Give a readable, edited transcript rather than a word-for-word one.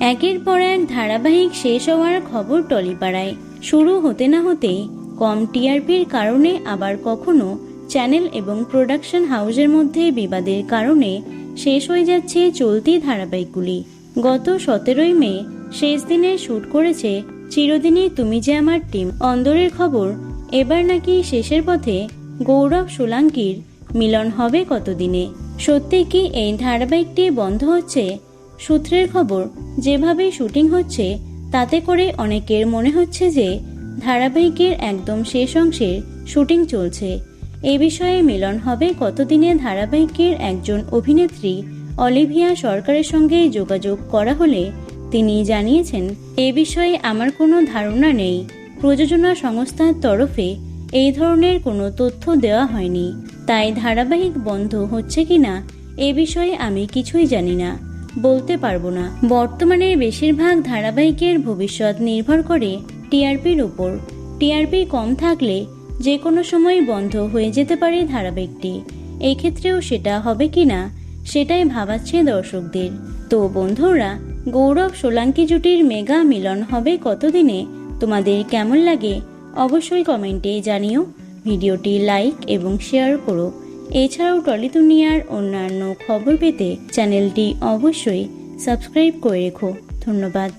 একের পর এক ধারাবাহিক শেষ হওয়ার খবর টলিপাড়ায়। শুরু হতে না হতেই কম টিআরপির কারণে আবার কখনো চ্যানেল এবং প্রোডাকশন হাউসের মধ্যে বিবাদের কারণে শেষ হয়ে যাচ্ছে চলতি ধারাবাহিকগুলি। গত 17ই মে শেষ দিনে শুট করেছে চিরদিনই তুমি যে আমার টিম অন্দরের খবর। এবার নাকি শেষের পথে গৌরব সোলাঙ্কির মিলন হবে কতদিনে। সত্যি কি এই ধারাবাহিকটি বন্ধ হচ্ছে? সূত্রের খবর, যেভাবে শুটিং হচ্ছে তাতে করে অনেকের মনে হচ্ছে যে ধারাবাহিকের একদম শেষ অংশের শুটিং চলছে। এ বিষয়ে মিলন হবে কতদিনে ধারাবাহিকের একজন অভিনেত্রী অলিভিয়া সরকারের সঙ্গে যোগাযোগ করা হলে তিনি জানিয়েছেন, এ বিষয়ে আমার কোনো ধারণা নেই। প্রযোজনা সংস্থার তরফে এই ধরনের কোনো তথ্য দেওয়া হয়নি, তাই ধারাবাহিক বন্ধ হচ্ছে কিনা এ বিষয়ে আমি কিছুই জানি না, বলতে পারবো না। বর্তমানে বেশিরভাগ ধারাবাহিকের ভবিষ্যৎ নির্ভর করে টিআরপির উপর। টিআরপি কম থাকলে যে কোনো সময় বন্ধ হয়ে যেতে পারে ধারাবাহিকটি। এই ক্ষেত্রেও সেটা হবে কিনা সেটাই ভাবাচ্ছে দর্শকদের। তো বন্ধুরা, গৌরব সোলাঙ্কি জুটির মেগা মিলন হবে কতদিনে? তোমাদের কেমন লাগে অবশ্যই কমেন্টে জানিও। ভিডিওটি লাইক এবং শেয়ার করো। এছাড়াও টলি দুনিয়ার অন্যান্য খবর পেতে চ্যানেলটি অবশ্যই সাবস্ক্রাইব করে রেখো। ধন্যবাদ।